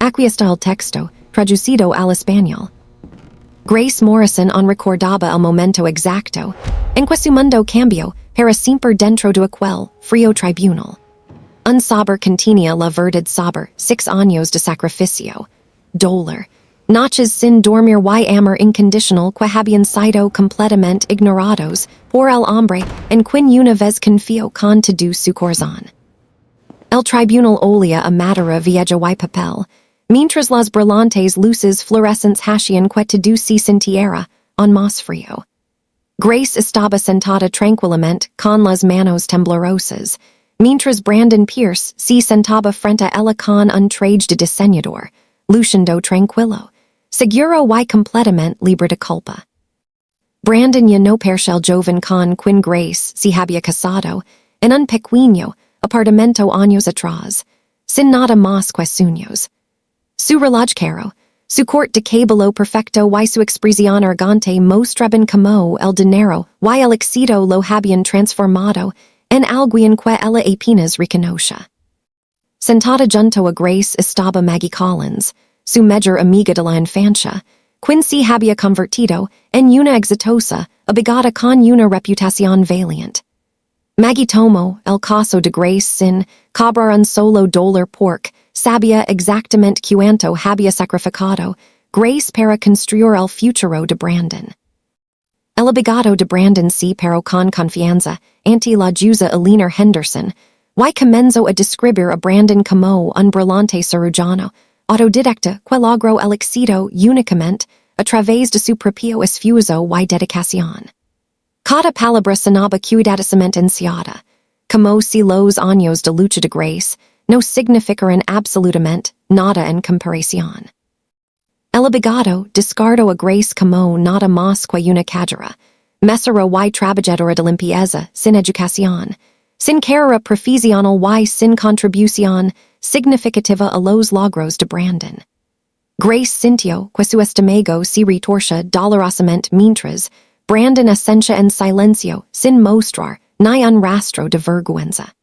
Aquí está el texto, traducido al español. Grace Morrison on recordaba el momento exacto, en que su mundo cambió para siempre dentro de aquel frío tribunal. Un saber continua la verdad saber 6 años de sacrificio, dolor, noches sin dormir y amor incondicional que habían sido completamente ignorados por el hombre en quien una vez confió con todo su corazón. El tribunal olía a madera vieja y papel, mientras las brillantes luces fluorescentes hacían que todo se sintiera aún más frío. Grace estaba sentada tranquilamente con las manos temblorosas, mientras Brandon Pierce se sentaba frente a ella con un traje de diseñador, luciendo tranquilo, seguro y completamente libre de culpa. Brandon ya no percibe el joven con quien Grace se había casado en un pequeño apartamento años atrás, sin nada más que sueños. Su reloj caro, su corte de cabello perfecto y su expresión arrogante mostraban como el dinero y el éxito lo habían transformado en alguien que ella apenas reconocía. Sentada junto a Grace estaba Maggie Collins, su mejor amiga de la infancia, quien se había convertido en una exitosa abogada con una reputación valiente. Maggie tomó el caso de Grace sin cobrar un solo dólar porque sabía exactamente cuánto había sacrificado Grace para construir el futuro de Brandon. El abogado de Brandon se paró con confianza ante la jueza Eleanor Henderson, y comenzó a describir a Brandon como un brillante cirujano autodidacta que logró el éxito únicamente a través de su propio esfuerzo y dedicación. Cada palabra sonaba cuidadosamente enunciada, como si los años de lucha de Grace no significaran absolutamente nada en comparación. El abogado descartó a Grace como nada más que una cadera, mesera y trabajadora de limpieza sin educación, sin carrera profesional y sin contribución significativa a los logros de Brandon. Grace sintió que su estómago se retorcia dolorosamente mientras Brandon ascendía en silencio sin mostrar ni un rastro de vergüenza.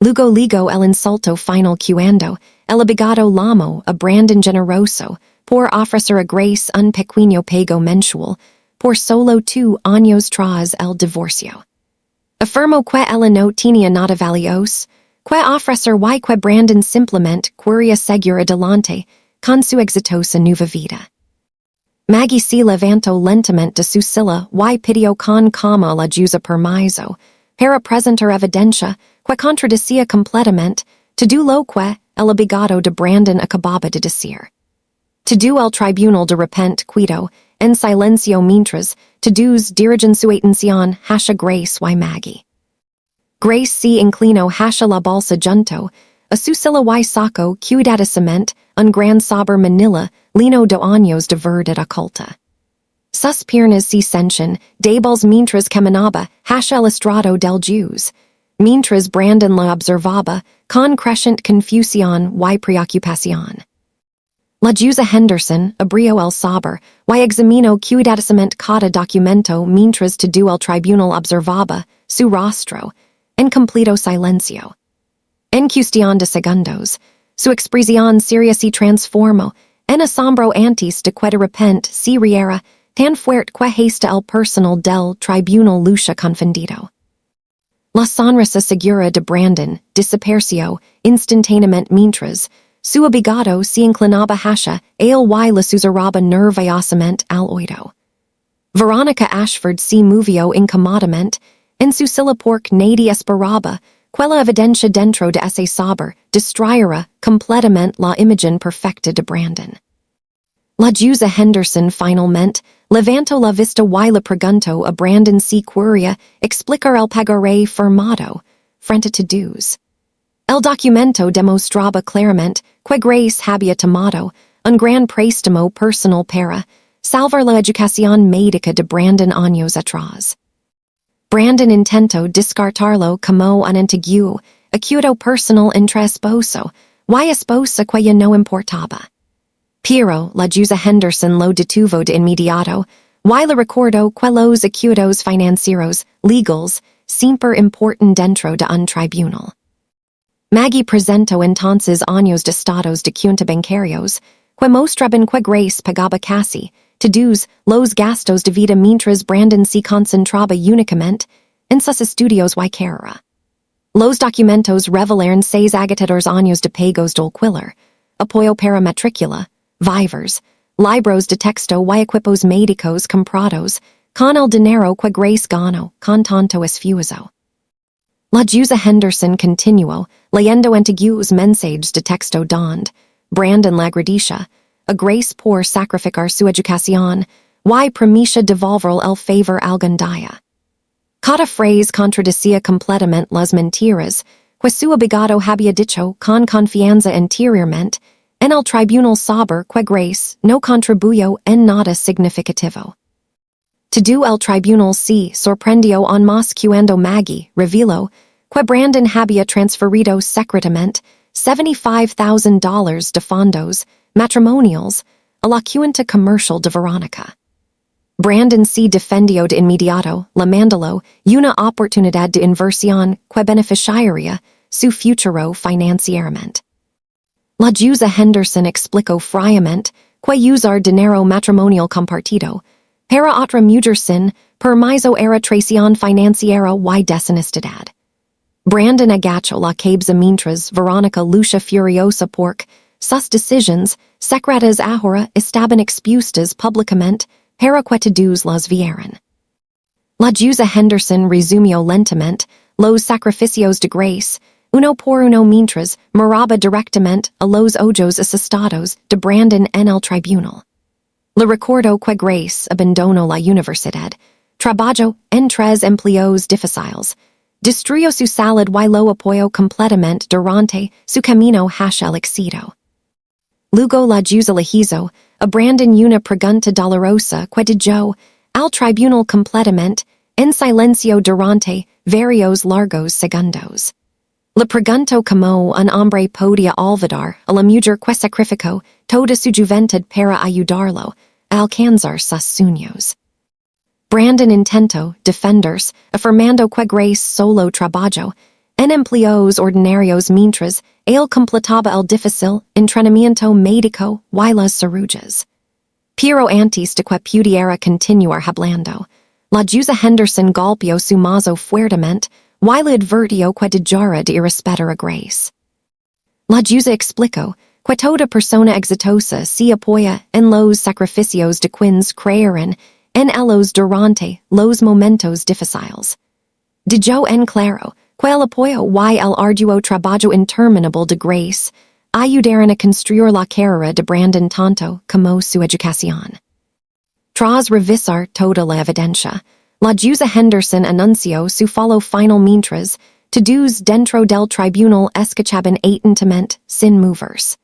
Luego el insulto final cuando el abogado llamó a Brandon generoso por ofrecer a Grace un pequeño pago mensual por solo 2 años tras el divorcio. Afirmó que ella no tenía nada valioso, que ofrecer y que Brandon simplemente quería seguir adelante con su exitosa nueva vida. Maggie se levantó lentamente de su silla y pidió con calma la jueza permiso para presentar evidencia que contradecía completamente todo lo que el abogado de Brandon acababa de decir. Todo el tribunal de repente quedó en silencio mientras todos dirigen su atención hacia Grace y Maggie. Grace se inclinó hacia la bolsa junto a su silla y sacó cuidadosamente un gran sobre manila lleno de años de verdad oculta. Sus piernas se sentían débiles mientras caminaba hacia el estrado del juez, mientras Brandon la observaba con creciente confusión y preocupación. La jueza Henderson abrió el sobre y examinó cuidadosamente cada documento mientras todo el tribunal observaba su rostro en completo silencio. En cuestión de segundos, su expresión seria se transformó en asombro antes de que de repente se riera tan fuerte que hasta el personal del tribunal lucha confundido. La sonrisa segura de Brandon desapareció instantáneamente mientras su abogado se inclinaba hacia él y le susurraba nerviosamente al oído. Veronica Ashford se movió incómodamente en su silla porque nadie esperaba que la evidencia dentro de ese sobre distrayera completamente la imagen perfecta de Brandon. La jueza Henderson finalmente levantó la vista y le preguntó a Brandon si quería explicar el pagaré firmado frente a todos. El documento demostraba claramente que Grace había tomado un gran préstamo personal para salvar la educación médica de Brandon años atrás. Brandon intentó descartarlo como un antiguo acuerdo personal entre esposo y esposa que ya no importaba. Pero la jueza Henderson lo detuvo de inmediato y le recordó que los acuerdos financieros legales siempre importan dentro de un tribunal. Maggie presento entonces años de estados de cuenta bancarios, que mostraban que Grace pagaba casi, todos los gastos de vida mientras Brandon se concentraba únicamente en sus estudios y carrera. Los documentos revelaron 6 agatadores años de pagos del alquiler, apoyo para matrícula, vivers, libros de texto y equipos médicos comprados, con el dinero que Grace ganó, con tanto esfuerzo. La Juza Henderson continuó, leyendo antiguos mensajes de texto donde Brandon le agradecía a Grace por sacrificar su educación y prometía devolver el favor algún día. Cada frase contradecía completamente las mentiras que su abogado había dicho con confianza anteriormente en el tribunal saber que Grace no contribuyó en nada significativo. Todo el tribunal se sorprendió aún más cuando Maggie reveló que Brandon había transferido secretamente $75,000 de fondos matrimonials a la cuenta comercial de Veronica. Brandon se defendió de inmediato, lamándolo una oportunidad de inversión que beneficiaría su futuro financieramente. La Juza Henderson explicó fríamente que usar dinero matrimonial compartido para otra mujer sin permiso era traición financiera y deshonestidad. Brandon agachó la cabeza mientras Veronica lucha furiosa porque sus decisiones secretas ahora estaban expuestas públicamente para que todos las vieran. La Juza Henderson resumió lentamente los sacrificios de Grace, uno por uno mientras miraba directamente a los ojos asustados de Brandon en el tribunal. Le recordó que Grace abandonó la universidad, trabajó en 3 empleos difíciles, destruyó su salud y lo apoyó completamente durante su camino hacia el éxito. Luego la Juza le hizo a Brandon una pregunta dolorosa que dejó al tribunal completamente en silencio durante varios largos segundos. Le preguntó cómo un hombre podía olvidar a la mujer que sacrificó toda su juventud para ayudarlo a alcanzar sus sueños. Brandon intentó defenderse, afirmando que Grace solo trabajó en empleos ordinarios mientras él completaba el difícil entrenamiento médico y las cirugías. Pero antes de que pudiera continuar hablando, la Juza Henderson golpeó su mazo fuertemente y le advirtió que dejara de irrespetar a Grace. La Juza explicó que toda persona exitosa se apoya en los sacrificios de quienes creyeron en ellos durante los momentos difíciles. Dejó en claro que el apoyo y el arduo trabajo interminable de Grace ayudaron a construir la carrera de Brandon tanto como su educación. Tras revisar toda la evidencia, la Juza Henderson anunció su fallo final mientras todos dentro del tribunal escuchaban atentamente sin moverse.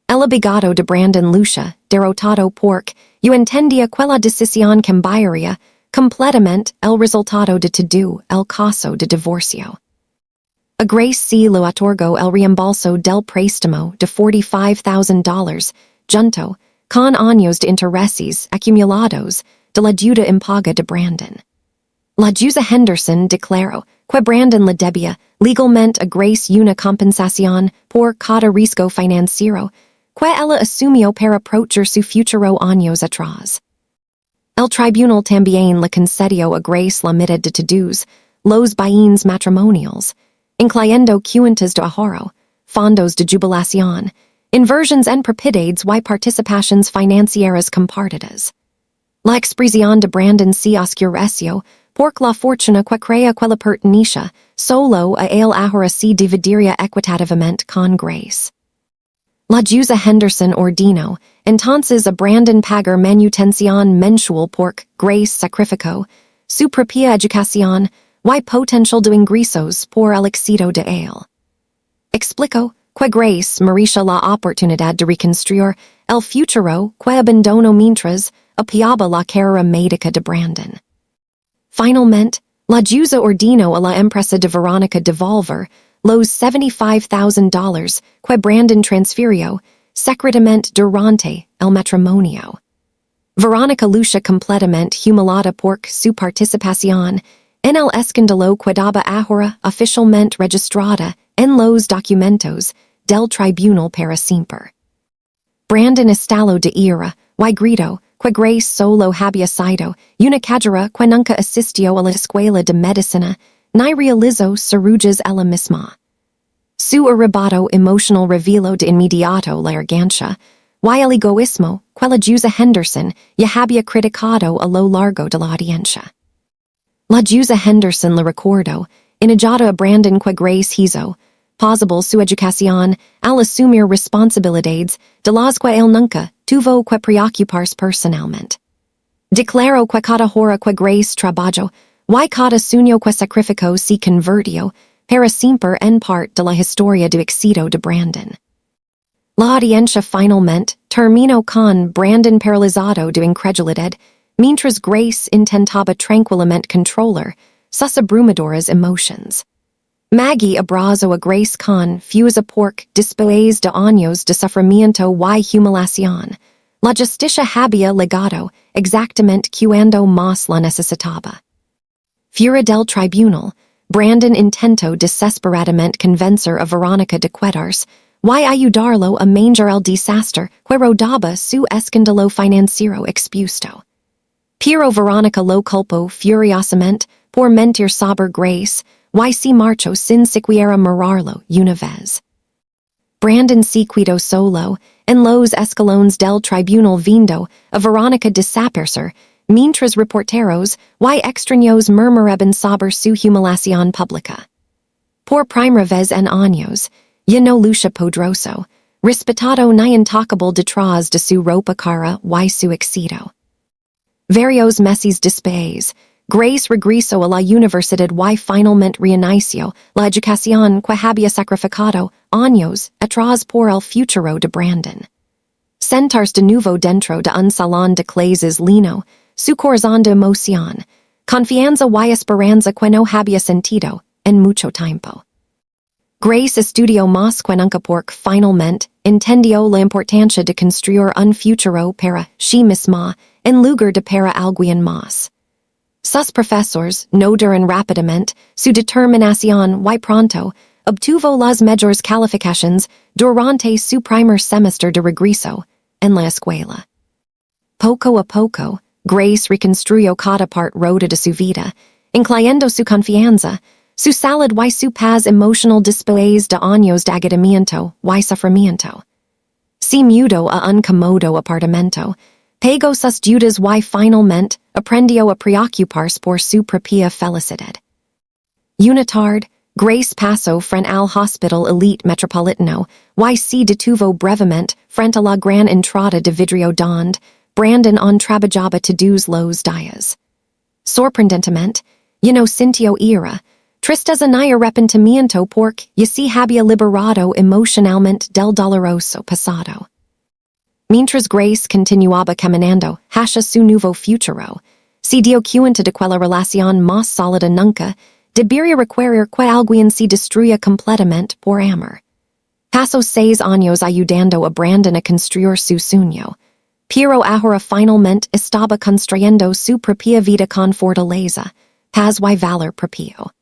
El abogado de Brandon lucha, derrotado porque yo entendía que la decisión cambiaría completamente el resultado de todo el caso de divorcio. A Grace se le otorgó el reembolso del préstamo de $45,000, junto con años de intereses acumulados de la deuda impaga de Brandon. La Juza Henderson declaró que Brandon le debía legalmente a Grace una compensación por cada riesgo financiero que ella asumió para proteger su futuro años atrás. El tribunal también le concedió a Grace la mitad de todos los bienes matrimoniales, incluyendo cuentas de ahorro, fondos de jubilación, inversiones en propiedades y participaciones financieras compartidas. La expresión de Brandon se oscureció porque la fortuna que creía que le pertenecía solo a él ahora se dividiría equitativamente con Grace. La Juza Henderson ordenó entonces a Brandon pagar manutención mensual porque Grace sacrificó su propia educación y potencial de ingresos por el éxito de él. Explicó que Grace merecía la oportunidad de reconstruir el futuro que abandonó mientras apoyaba la carrera médica de Brandon. Finalmente, la Juza ordenó a la empresa de Veronica devolver los $75,000 que Brandon transfirió secretamente durante el matrimonio. Veronica lucha completamente humillada por su participación en el escándalo que daba ahora oficialmente registrada en los documentos del tribunal para siempre. Brandon estalo de ira, y grito, que Grace solo había sido una cajera que nunca asistió a la escuela de medicina, ni realizó cirugías ella misma. Su arrebato emotional reveló de inmediato la arrogancia, y el egoísmo que la Jusa Henderson ya había criticado a lo largo de la audiencia. La Jusa Henderson le recordó, enojada a Brandon que Grace hizo posible su educación al asumir responsabilidades de las que él nunca tuvo que preocuparse personalmente. Declaró que cada hora que Grace trabajó, y cada sueño que sacrificó se convirtió para siempre en parte de la historia de éxito de Brandon. La audiencia finalmente terminó con Brandon paralizado de incredulidad, mientras Grace intentaba tranquilamente controlar sus abrumadoras emociones. Maggie abrazó a Grace con fuerza porque después de años de sufrimiento y humiliación, la justicia había legado exactamente cuando más la necesitaba. Fuera del tribunal, Brandon intentó desesperadamente convencer a Veronica de quedarse y ayudarlo a manejar el desastre que rodaba su escándalo financiero expuesto. Pero Veronica lo culpó furiosamente por mentir sobre Grace y se marchó sin siquiera mirarlo una vez. Brandon se quedó solo en los escalones del tribunal viendo a Veronica desaparecer, mientras reporteros y extraños murmuraban sobre su humiliación pública. Por primera vez en años, ya no lucha poderoso, respetado ni intocable detrás de su ropa cara y su éxito. Varios meses después, Grace regresó a la universidad y finalmente reinició la educación que había sacrificado años atrás por el futuro de Brandon. Sentarse de nuevo dentro de un salón de clases lino, su corazón de emoción, confianza y esperanza que no había sentido en mucho tiempo. Grace estudió más que nunca porque finalmente entendió la importancia de construir un futuro para sí misma en lugar de para alguien más. Sus profesores notaron rápidamente su determinación y pronto obtuvo las mejores calificaciones durante su primer semestre de regreso en la escuela. Poco a poco, Grace reconstruyó cada parte rota de su vida, incluyendo su confianza, su salud y su paz emocional después de años de agotamiento y sufrimiento. Se mudó a un cómodo apartamento, pagó sus deudas y finalmente aprendió a preocuparse por su propia felicidad. Una tarde, Grace pasó frente al Hospital Elite Metropolitano y se detuvo brevemente frente a la gran entrada de vidrio donde Brandon trabajaba todos los días. Sorprendentemente, ya no sintió ira, tristeza ni arrepentimiento porque ya se había liberado emocionalmente del doloroso pasado. Mientras Grace continuaba caminando hacia su nuevo futuro, se dio cuenta de que la relación más sólida nunca debería requerir que alguien se destruya completamente por amor. Pasó 6 años ayudando a Brandon a construir su sueño, pero ahora finalmente estaba construyendo su propia vida con fortaleza, paz y valor propio.